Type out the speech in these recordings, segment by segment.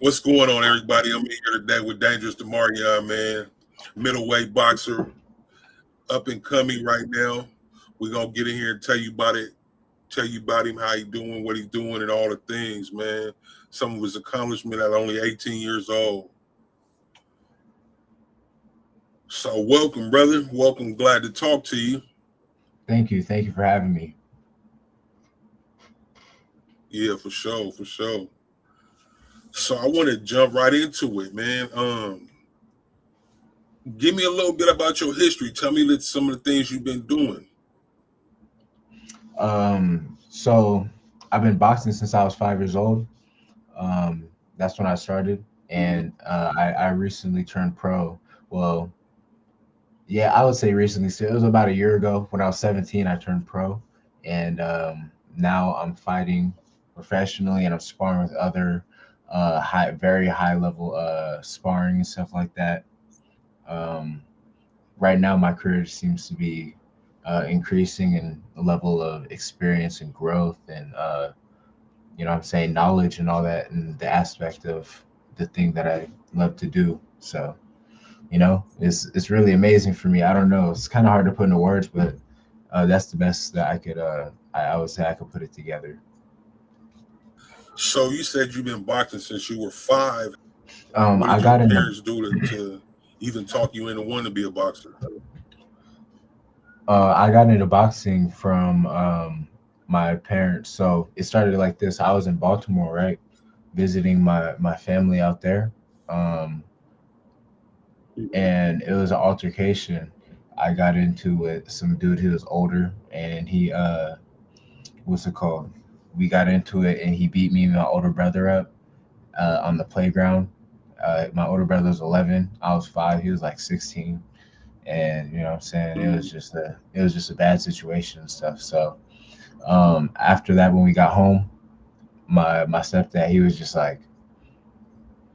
What's going on, everybody? I'm here today with Dangerous Damarion, man. Middleweight boxer, up and coming right now. We're gonna get in here and tell you about it, tell you about him, how he doing, what he's doing, and all the things, man. Some of his accomplishment at only 18 years old. So welcome, brother. Welcome. Glad to talk to you. Thank you. Thank you for having me. Yeah, for sure, for sure. So I want to jump right into it, man. Give me a little bit about your history. Tell me some of the things you've been doing. So I've been boxing since I was 5 years old. That's when I started, Mhm. and I recently turned pro. Well, yeah, I would say recently. So it was about a year ago when I was 17. I turned pro, and now I'm fighting professionally, and I'm sparring with other very high level sparring and stuff like that. Um, right now my career seems to be increasing in the level of experience and growth and what I'm saying, knowledge and all that, and the aspect of the thing that I love to do. So it's really amazing for me. I don't know, it's kind of hard to put into words, but that's the best that I would say I could put it together. So you said you've been boxing since you were five. um What i did your got into parents do to even talk you into wanting to be a boxer? I got into boxing from my parents. So it started like this. I was in Baltimore, right, visiting my family out there, um, and it was an altercation. I got into with some dude who was older, and he what's it called? We got into it, and he beat me and my older brother up on the playground. My older brother was 11. I was 5. He was like 16, and what I'm saying, it was just a bad situation and stuff. So after that, when we got home, my stepdad, he was just like,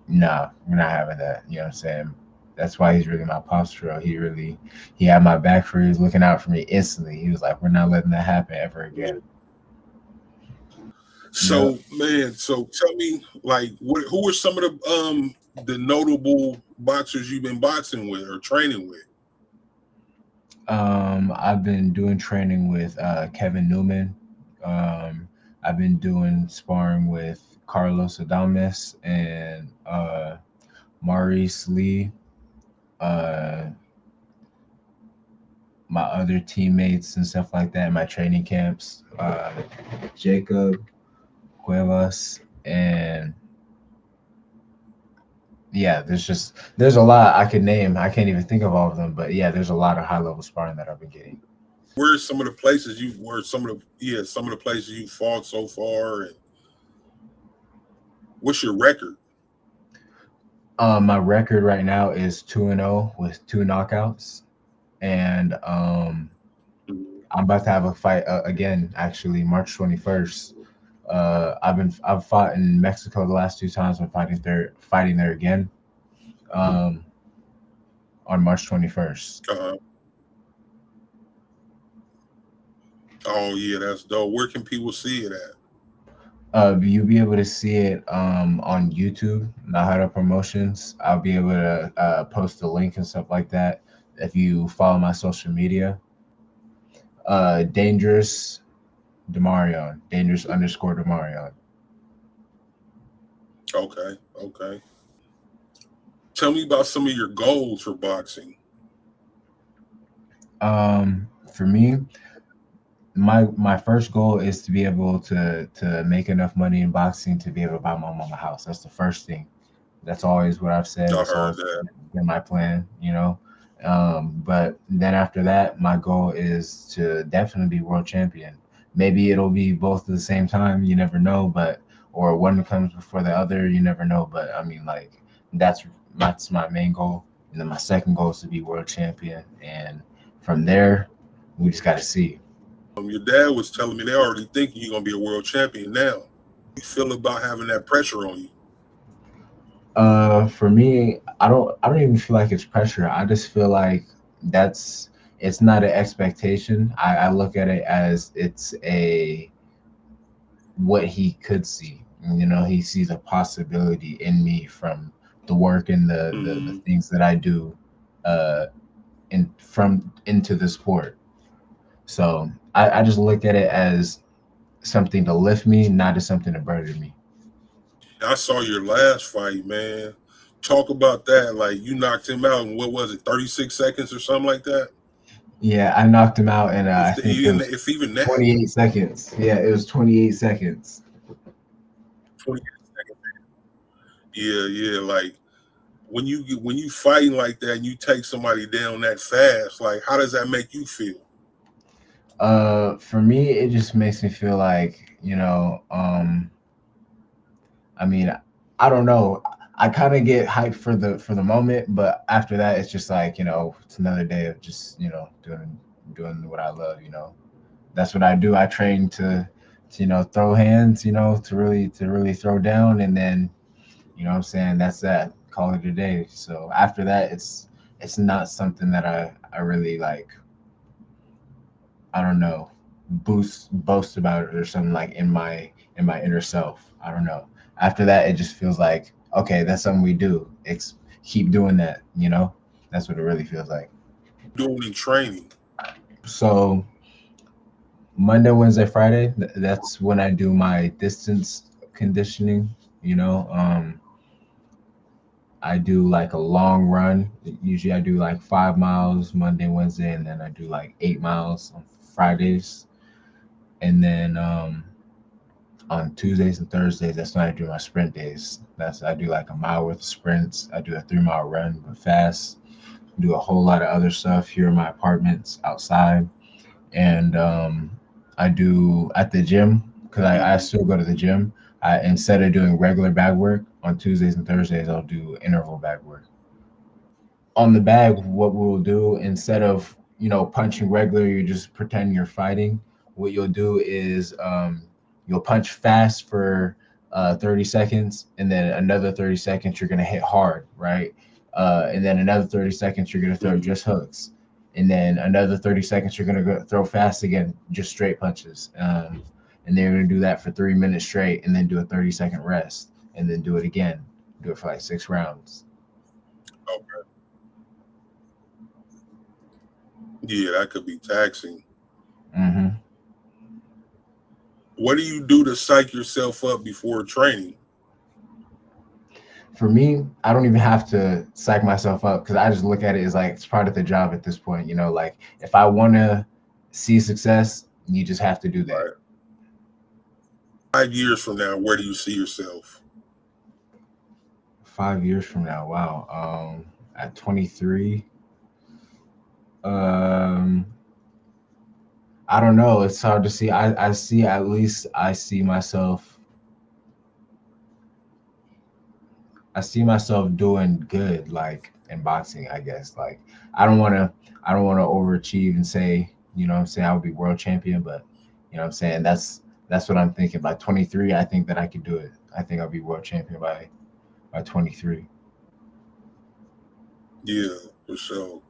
nah, we're not having that. You know what I'm saying? That's why he's really my postural. He had my back for. He was looking out for me instantly. He was like, we're not letting that happen ever again. Yeah. So man, so tell me, like, who are some of the notable boxers you've been boxing with or training with? I've been doing training with Kevin Newman. Um, I've been doing sparring with Carlos Adames and Maurice Lee. Uh, my other teammates and stuff like that in my training camps, Jacob Cuevas, and yeah, there's a lot I could name. I can't even think of all of them, but yeah, there's a lot of high level sparring that I've been getting. Where's some of the places some of the places you fought so far, and what's your record? My record right now is 2-0 with two knockouts, and I'm about to have a fight again. Actually, March 21st. I've fought in Mexico the last two times. I'm fighting there again um, on March 21st. Uh, oh yeah, that's dope. Where can people see it at? You'll be able to see it on YouTube, Nahara Promotions. I'll be able to post the link and stuff like that if you follow my social media. Dangerous Damarion, dangerous underscore Damarion. Okay, okay. Tell me about some of your goals for boxing. For me, my first goal is to be able to make enough money in boxing to be able to buy my mom a house. That's the first thing. That's always what I've said. I That's heard always that. been my plan, you know. But then after that, my goal is to definitely be world champion. Maybe it'll be both at the same time. You never know, but or one comes before the other. You never know. But I mean, like that's my main goal. And then my second goal is to be world champion. And from there, we just got to see. Your dad was telling me they already thinking you're gonna be a world champion now. You feel about having that pressure on you? For me, I don't even feel like it's pressure. I just feel like that's it's not an expectation. I look at it as it's a what he could see. You know, he sees a possibility in me from the work and the Hmm. things that I do uh in from into the sport. So I just look at it as something to lift me, not as something to burden me. I saw your last fight, man. Talk about that. Like you knocked him out in what was it, 36 seconds or something like that? Yeah, I knocked him out in I If the, think it even was if even that, 28 seconds. Yeah, it was 28 seconds. 28 seconds. Yeah, yeah. Like when you fighting like that and you take somebody down that fast, like how does that make you feel? For me, it just makes me feel like, I mean, I don't know. I kind of get hyped for the moment, but after that, it's just like, it's another day of just, doing what I love. That's what I do. I train to throw hands, to really throw down, and then, what I'm saying, that's that. Call it a day. So after that, it's not something that I really like. I don't know, boast about it or something like in my inner self. I don't know. After that, it just feels like, okay, that's something we do. Keep doing that. That's what it really feels like. Doing in training. So Monday, Wednesday, Friday, that's when I do my distance conditioning. You know, I do like a long run. Usually I do like 5 miles Monday, Wednesday, and then I do like 8 miles on Fridays. And then on Tuesdays and Thursdays, that's when I do my sprint days. I do like a mile worth of sprints. I do a 3 mile run, but fast. Do a whole lot of other stuff here in my apartments outside, and I do at the gym because I Hmm. still go to the gym. Instead of doing regular bag work on Tuesdays and Thursdays, I'll do interval bag work. On the bag, what we'll do instead of punching regular, you just pretend you're fighting. What you'll do is you'll punch fast for 30 seconds, and then another 30 seconds you're gonna hit hard, right? And then another 30 seconds you're gonna throw Hmm. just hooks, and then another 30 seconds you're gonna throw fast again, just straight punches. And then you're gonna do that for 3 minutes straight, and then do a 30-second rest, and then do it again. Do it for like 6 rounds. Okay. Yeah, that could be taxing. Hmm. What do you do to psych yourself up before training? For me, I don't even have to psych myself up because I just look at it as like it's part of the job at this point. Like if I want to see success, you just have to do that. Right. 5 years from now, where do you see yourself? 5 years from now, wow. At 23, um, I don't know. It's hard to see. I see at least I see myself doing good, like in boxing, I guess. Like I don't wanna overachieve and say, what I'm saying, I would be world champion, but what I'm saying, that's what I'm thinking. By 23, I think that I could do it. I think I'll be world champion by 23. Yeah, for sure.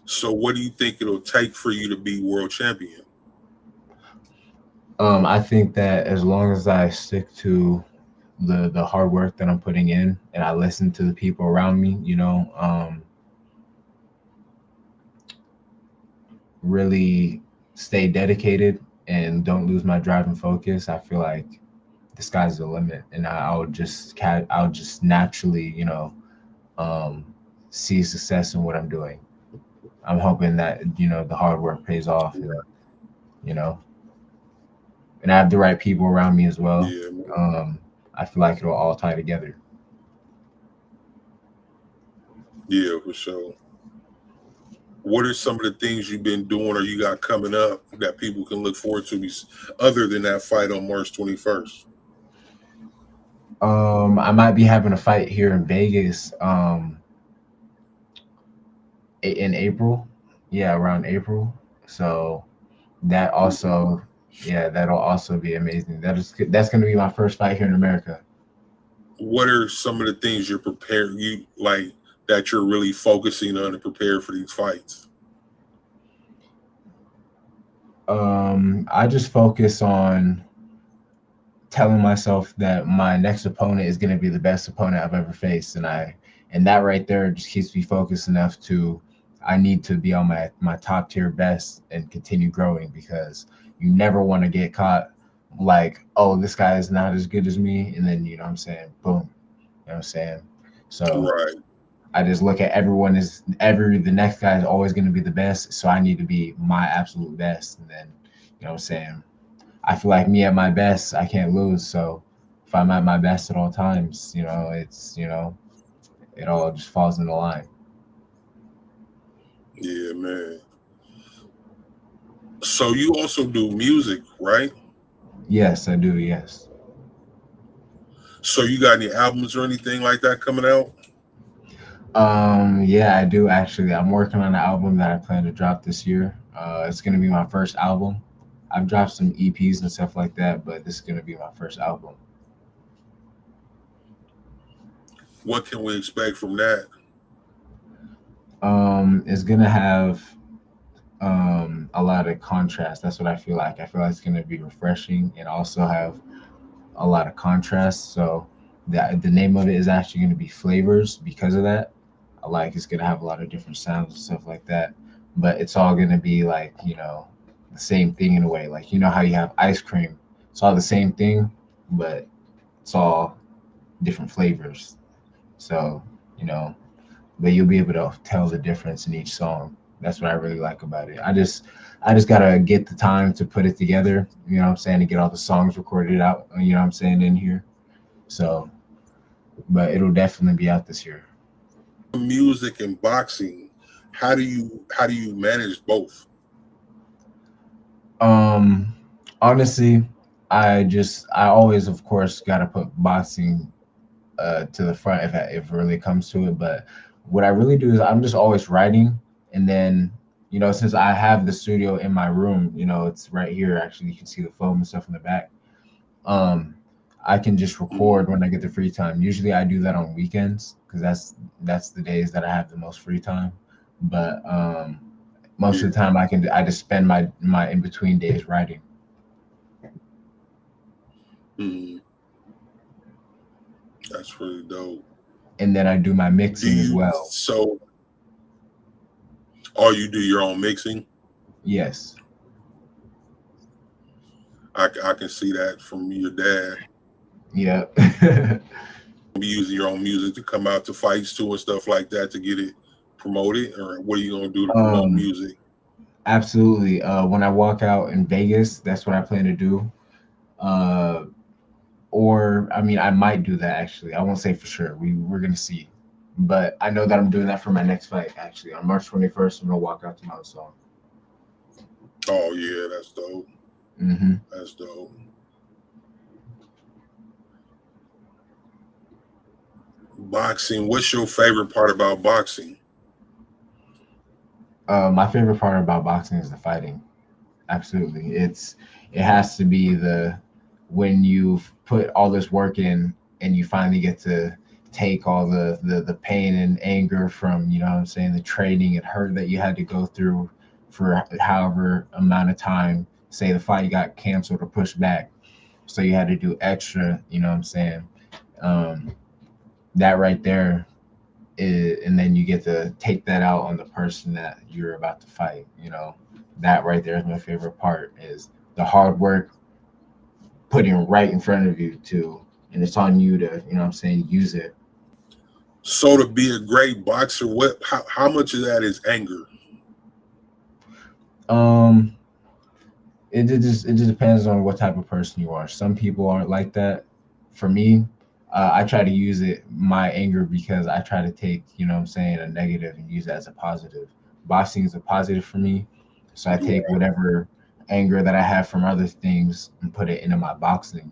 So, what do you think it'll take for you to be world champion? I think that as long as I stick to the hard work that I'm putting in and I listen to the people around me, really stay dedicated and don't lose my drive and focus, I feel like the sky's the limit, and I'll just naturally, um, see success in what I'm doing. I'm hoping that the hard work pays off, you know, and I have the right people around me as well. Yeah, man. Um, I feel like it'll all tie together. Yeah, for sure. What are some of the things you've been doing or you got coming up that people can look forward to other than that fight on March 21st? I might be having a fight here in Vegas, in April. Yeah, around April. So that also, yeah, that'll also be amazing. That's going to be my first fight here in America. What are some of the things you're prepared you like that you're really focusing on to prepare for these fights? I just focus on telling myself that my next opponent is going to be the best opponent I've ever faced, and that right there just keeps me focused enough to I need to be on my top tier best and continue growing, because you never want to get caught like, oh, this guy is not as good as me, and then, you know what I'm saying, boom, you know what I'm saying. So Right. I just look at everyone as the next guy is always going to be the best, so I need to be my absolute best, and then, you know what I'm saying, I feel like me at my best, I can't lose. So if I'm at my best at all times, it's, it all just falls into line. Yeah, man. So you also do music, right? Yes, I do. Yes. So you got any albums or anything like that coming out? Yeah, I do actually. I'm working on an album that I plan to drop this year. It's gonna be my first album. I've dropped some EPs and stuff like that, but this is gonna be my first album. What can we expect from that? It's gonna have a lot of contrast. That's what I feel like. I feel like it's gonna be refreshing and also have a lot of contrast. So the name of it is actually going to be flavors because of that. Like, it's going to have a lot of different sounds and stuff like that. But it's all going to be like, the same thing in a way. Like, you know how you have ice cream. It's all the same thing, but it's all different flavors. So, you know, but you'll be able to tell the difference in each song. That's what I really like about it. I just gotta get the time to put it together, you know what I'm saying, to get all the songs recorded out, you know what I'm saying, in here. So, but it'll definitely be out this year. Music and boxing. How do you manage both? Um Honestly, I always, of course, gotta put boxing to the front if it really comes to it. But what I really do is I'm just always writing, and then, since I have the studio in my room, it's right here. Actually, you can see the foam and stuff in the back. Um, I can just Mhm. record when I get the free time. Usually, I do that on weekends because that's the days that I have the most free time. But most of Yeah, the time, I just spend my in between days writing, mhm. That's really dope. and then I do my Do mixing as you well. so all you do your own mixing? Yes. I can see that from your dad. Yeah. Be using your own music to come out to fights too and stuff like that to get it promoted, or what are you gonna do to promote um music? Absolutely. When I walk out in Vegas, that's what I plan to do. Uh, or I mean, I might do that actually. I won't say for sure. We're gonna see. But I know that I'm doing that for my next fight. Actually, on March 21st, I'm gonna walk out to my own song. Oh yeah, that's dope. Hmm. That's dope. Boxing. What's your favorite part about boxing? My favorite part about boxing is the fighting. Absolutely, it has to be when you've put all this work in and you finally get to take all the pain and anger from, you know what I'm saying, the training and hurt that you had to go through for however amount of time. Say the fight got canceled or pushed back, so you had to do extra, you know what I'm saying. um, that right there and then you get to take that out on the person that you're about to fight. That right there is my favorite part, is the hard work putting right in front of you too, and it's on you to, you know what I'm saying, use it. So to be a great boxer, how much of that is anger? um it just depends on what type of person you are. Some people aren't like that. For me, I try to use it, my anger, because I try to take, you know what I'm saying, a negative and use it as a positive. Boxing is a positive for me, so I take Right, whatever anger that I have from other things and put it into my boxing,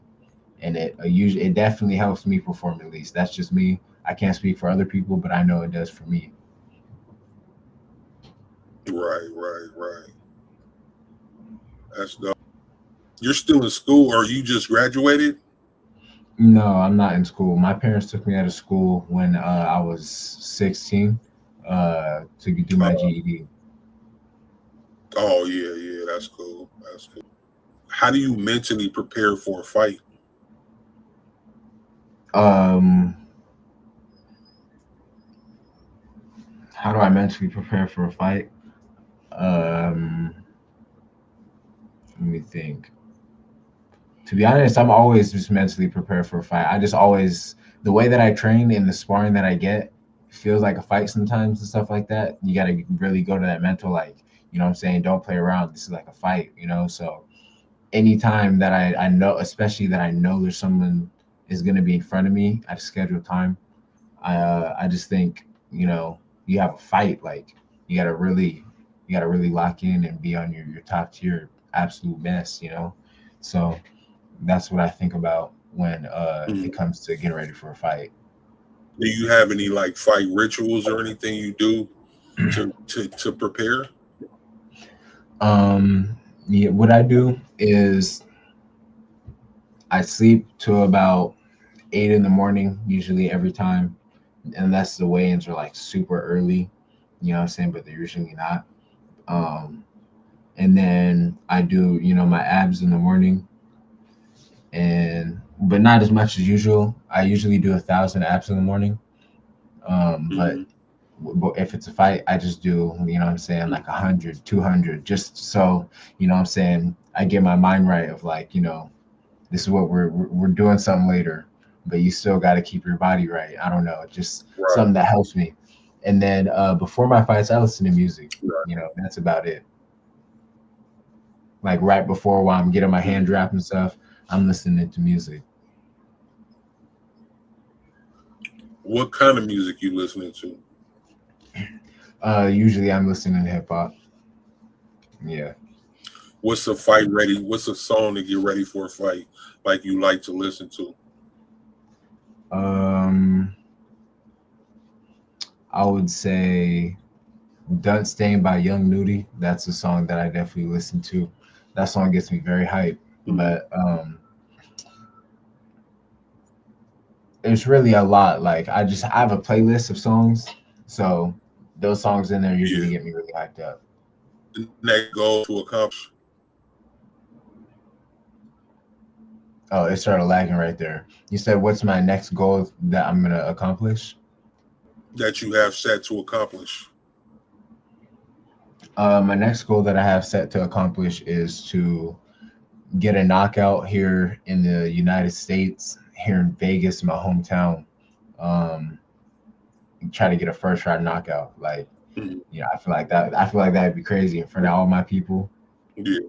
and it definitely helps me perform. At least that's just me. I can't speak for other people, but I know it does for me. right. That's dope. You're still in school, or you just graduated? No, I'm not in school. My parents took me out of school when I was 16 to do my Uh, GED. oh yeah, yeah. That's cool. That's cool. How do you mentally prepare for a fight? Um, how do I mentally prepare for a fight? Um, Let me think. To be honest, I'm always just mentally prepared for a fight. I just always the way that I train and the sparring that I get feels like a fight sometimes and stuff like that. You got to really go to that mental, like, you know what I'm saying, don't play around. This is like a fight, you know. So anytime that I know, especially that I know there's someone is going to be in front of me, I schedule time. I just think, you know, you have a fight, like you gotta really you gotta really lock in and be on your top tier absolute best, you know. So that's what I think about when it Mhm. comes to getting ready for a fight. Do you have any like fight rituals or anything you do to prepare? um yeah, what I do is I sleep to about 8 in the morning, usually every time, unless the weigh-ins are like super early, you know what I'm saying, but they're usually not. Um and then I do, you know, my abs in the morning, and but not as much as usual. I usually do 1,000 abs in the morning. But Hmm. if it's a fight, I just do, you know what I'm saying, like 100, 200, just so, you know what I'm saying, I get my mind right of like, you know, this is what we're doing something later, but you still got to keep your body right. I don't know, just Right, something that helps me. And then before my fights, I listen to music. right. You know, that's about it. Like right before, while I'm getting my hand Hmm. dropped and stuff, I'm listening to music. What kind of music you listening to? Usually I'm listening to hip hop. Yeah. What's a fight ready? What's a song to get ready for a fight like you like to listen to? Um, I would say "Dun Stain" by Young Nudie. That's a song that I definitely listen to. That song gets me very hyped. Hmm. But it's really a lot. Like I have a playlist of songs, so those songs in there usually Yeah. get me really hyped up. The next goal to accomplish Oh, it started lagging right there. You said, "What's my next goal that I'm gonna accomplish?" that you have set to accomplish. My next goal that I have set to accomplish is to get a knockout here in the United States, here in Vegas, my hometown. Um, Try to get a first round knockout. Like, Mhm. you know, I feel like that. I feel like that'd be crazy in front of all my people. Yeah,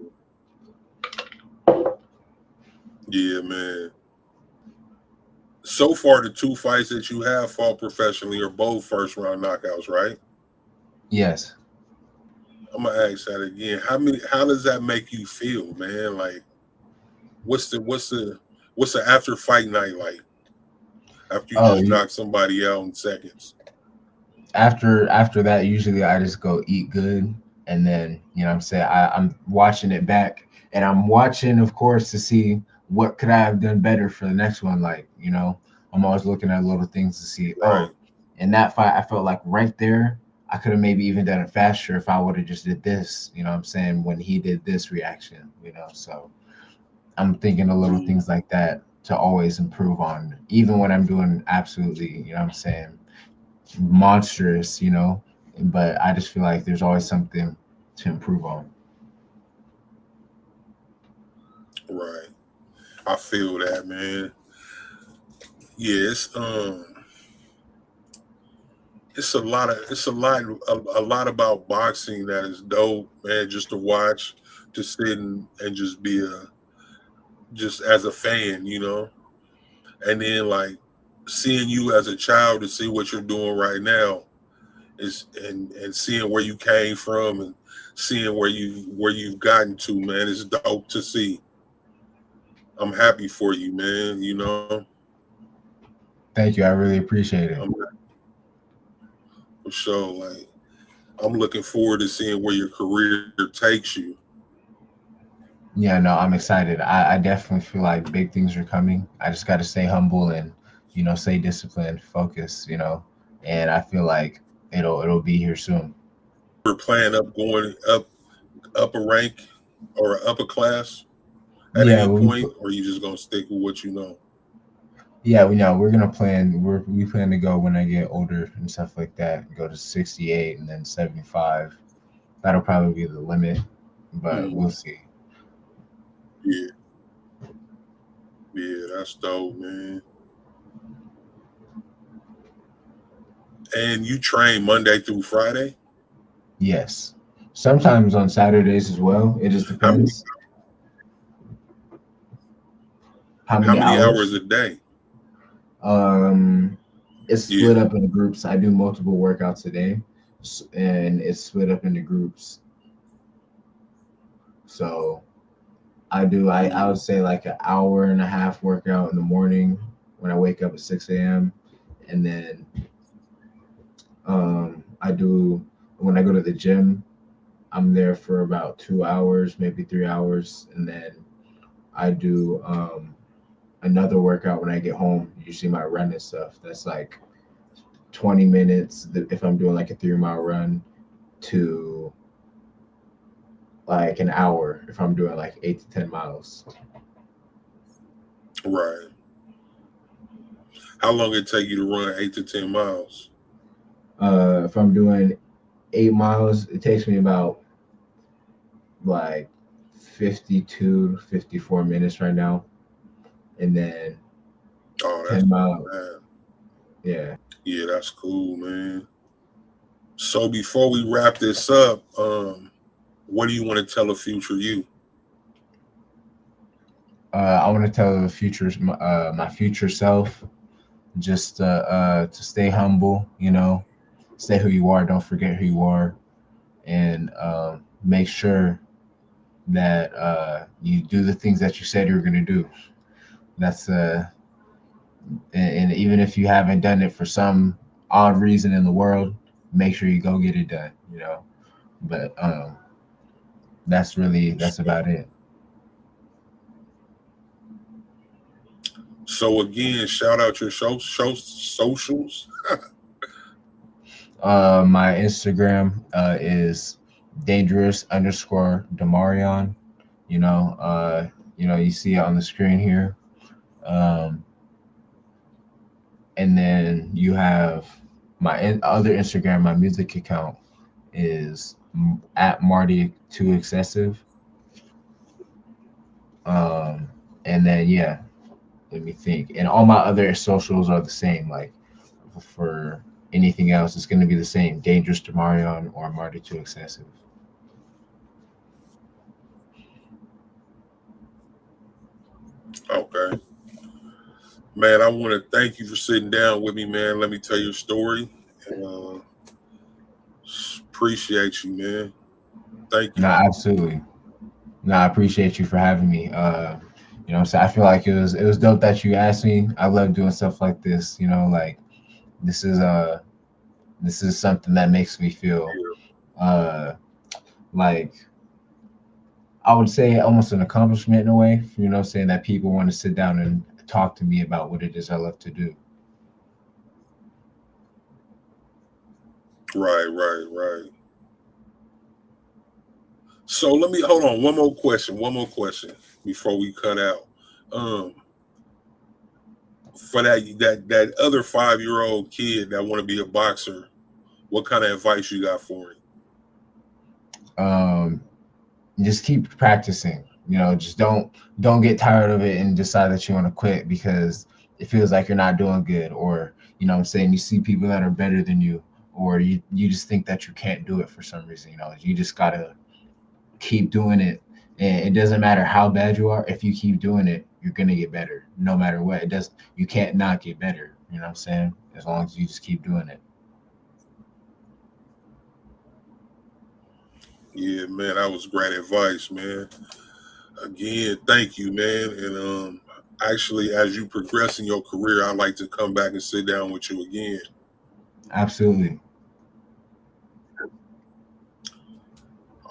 yeah, man. So far, the two fights that you have fought professionally are both first round knockouts, right? Yes. I'm gonna ask that again. How many? How does that make you feel, man? Like, what's the after fight night like? After you Oh, just knock somebody out in seconds, after that, usually I just go eat good, and then, you know what I'm saying, I'm watching it back, and I'm watching, of course, to see what could I have done better for the next one. Like, you know, I'm always looking at little things to see. right? Oh, in that fight, I felt like right there, I could have maybe even done it faster if I would have just did this. You know what I'm saying, when he did this reaction. You know, so I'm thinking of little Mhm. things like that to always improve on, even when I'm doing absolutely, you know what I'm saying, monstrous, you know, but I just feel like there's always something to improve on. Right. I feel that, man. Yeah, it's a lot about boxing that is dope, man. Just to watch, to sit and just be a just as a fan, you know. And then like seeing you as a child to see what you're doing right now is and seeing where you came from and seeing where you've gotten to, man, is dope to see. I'm happy for you, man. You know, Thank you. I really appreciate it. I'm for sure. Like I'm looking forward to seeing where your career takes you. Yeah, no, I'm excited. I definitely feel like big things are coming. I just got to stay humble and, you know, stay disciplined, focus, you know, and I feel like it'll be here soon. We're playing up, going up a rank or up a class at Yeah, any point, or you just gonna stick with what you know? Yeah, we know we're gonna plan. We plan to go when I get older and stuff like that. Go to 68 and then 75. That'll probably be the limit, but Mm, we'll see. yeah, yeah, that's dope, man. And you train Monday through Friday? Yes, sometimes on Saturdays as well. It just How many depends how how many many hours hours. a day? Um, it's split Yeah. up into groups. I do multiple workouts a day, and it's split up into groups. So I Mm, would say like an hour and a half workout in the morning when I wake up at 6 a.m. And then I do when I go to the gym, I'm there for about 2 hours, maybe 3 hours, and then I do another workout when I get home. Usually my run and stuff. That's like 20 minutes if I'm doing like a 3 mile run to like an hour if I'm doing like 8 to 10 miles. right. How long it take you to run 8 to 10 miles? If I'm doing 8 miles, it takes me about like 52, 54 minutes right now. And then Oh, that's 10 not miles. bad. Yeah. Yeah, that's cool, man. So before we wrap this up, what do you want to tell a future you? I want to tell the future, my future self, just to stay humble, stay who you are. Don't forget who you are, and make sure that you do the things that you said you were going to do. That's and even if you haven't done it for some odd reason in the world, make sure you go get it done. But that's So, about it. so again, shout out your show socials. My Instagram is dangerous underscore Damarion. You know, you see it on the screen here. Um, and then you have my other Instagram, my music account is at Marty Too Excessive. Um, and then yeah, let me think. And all my other socials are the same. Like for anything else, it's going to be the same: Dangerous Damarion or Marty Too Excessive. Okay, man. I want to thank you for sitting down with me, man. Let me tell your story, and appreciate you, man. Thank No, you. absolutely. No, I appreciate you for having me. So I feel like it was dope that you asked me. I love doing stuff like this. Like this is this is something that makes me feel uh like I would say almost an accomplishment in a way. Saying that people want to sit down and talk to me about what it is I love to do. Right, right, right. So let me hold on. One more question. One more question before we cut out. Um, for that other 5-year-old kid that want to be a boxer, what kind of advice you got for him? Um, just keep practicing. Just don't get tired of it and decide that you want to quit because it feels like you're not doing good, or what I'm saying, you see people that are better than you, or you just think that you can't do it for some reason. You just gotta keep doing it, and it doesn't matter how bad you are. If you keep doing it, you're gonna get better no matter what. It does You can't not get better. What I'm saying, as long as you just keep doing it. Yeah, man, that was great advice, man. Again, thank you, man. And actually, as you progress in your career, I'd like to come back and sit down with you again. Absolutely.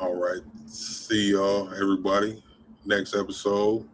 All right. See y'all, everybody. Next episode.